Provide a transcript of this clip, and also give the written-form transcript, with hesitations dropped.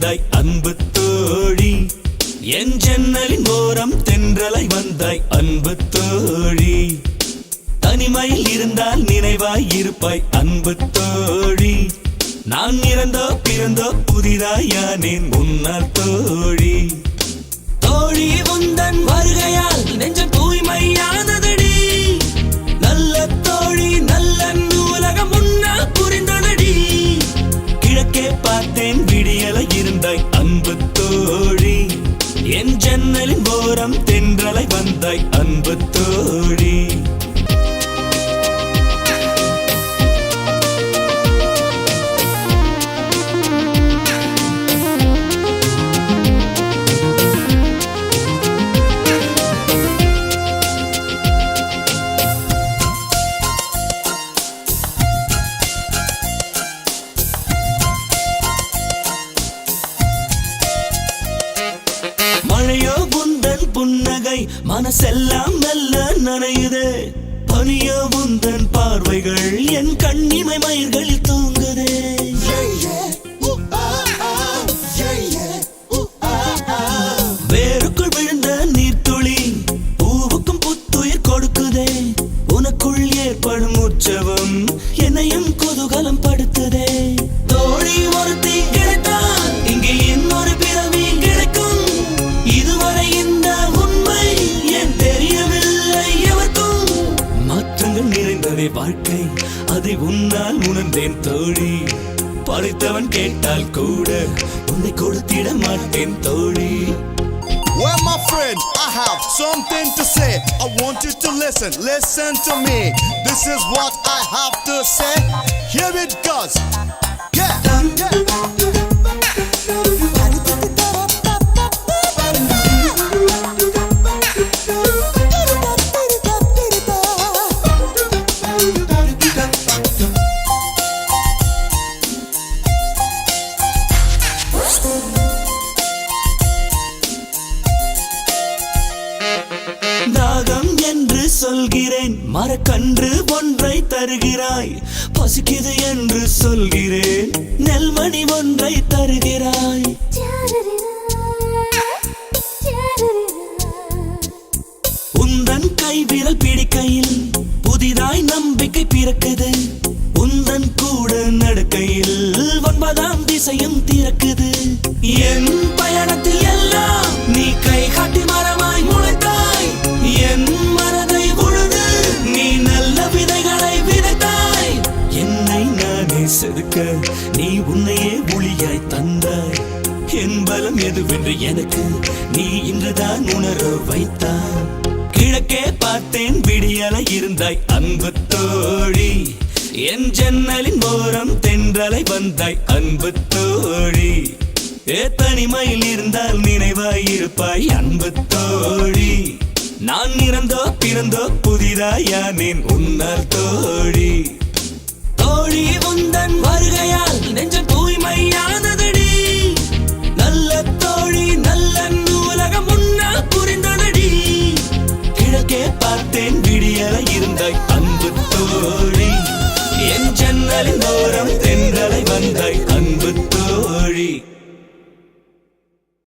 இருந்தாய் அன்பு தோழி என் ஜன்னலின் ஓரம் தென்றலை வந்தாய் அன்பு தோழி தனிமையில் இருந்தால் நினைவாய் இருப்பாய் அன்பு தோழி நான் இறந்தோ பிறந்தோ புதிதாயானேன் முன்னால் தோழி தோழி உந்தன் வருகையால் நெஞ்சம் தூய்மையானதடி நல்ல தோழி நல்ல உலகம் முன்னால் புரிந்ததடி கிழக்கே பார்த்தேன் விடியலை இருந்தாய் அன்பு தோழி என் ஜன்னலின் ஓரம் தென்றலை வந்தாய் அன்பு தோழி மழையோ உந்தன் புன்னகை மனசெல்லாம் நல்ல நனையுதே பனியோ உந்தன் பார்வைகள் என் கண்ணிமை மயிர்களில் தூங்குதே வேருக்குள் விழுந்த நீர்த்துளி பூவுக்கும் புத்துயிர் கொடுக்குதே உனக்குள் ஏற்படும் உற்சவம் என்னையும் குதூகலம் படுத்துதே தோழி ஒருத்தி கிடைத்தால் இங்கே இன்னொரு பிறவி கிடைக்கும் இதுவரை இந்த உண்மை ஏன் தெரியவில்லை எவருக்கும் மாற்றங்கள் நிறைந்ததே வாழ்க்கை அதை உன்னால் உணர்ந்தேன் தோழி படைத்தவன் கேட்டால் கூட உன்னை கொடுத்திட மாட்டேன் தோழி Well, my friend, I have something to say. I want you to listen, listen to me. This is what I have to say. Here it goes. தாகம் என்று சொல்கிறேன் மரக்கன்று ஒன்றை தருகிறாய் பசிக்குது என்று சொல்கிறேன் நெல்மணி ஒன்றை தருகிறாய் உந்தன் கைவிரல் பிடிக்கையில் புதிதாய் நம்பிக்கை பிறக்குது உந்தன் கூட நடக்கையில் 9ஆம் திசையும் திறக்குது என் பயணத்தில் எல்லாம் நீ கை காட்டி மரமாய் முளைத்தாய் என் மனதை உழுது நீ நல்ல விதைகளை விதைத்தாய் என்னை நானே செதுக்க நீ உன்னையே ஒளியாய் தந்தாய் என் பலம் எதுவென்று எனக்கு நீ இன்றுதான் உணர வைத்தாய் கிழக்கே பார்த்தேன் விடியலை இருந்தாய் அன்பு தோழி என் ஜன்னலின் ஓரம் தென்றலை வந்தாய் அன்பு தோழி தனிமையில் இருந்தால் நினைவாய் இருப்பாய் அன்பு தோழி நான் இறந்தோ பிறந்தோ புதிதாயானேன் உன்னால் தோழி தோழி உந்தன் வருகையால் நெஞ்சம் தூய்மையானதடி நல்ல தோழி நல்ல உலகம் முன்னால் புரிந்ததடி கிழக்கே பார்த்தேன் விடியலை இருந்தாய் அன்பு தோழி என் ஜன்னலின் ஓரம்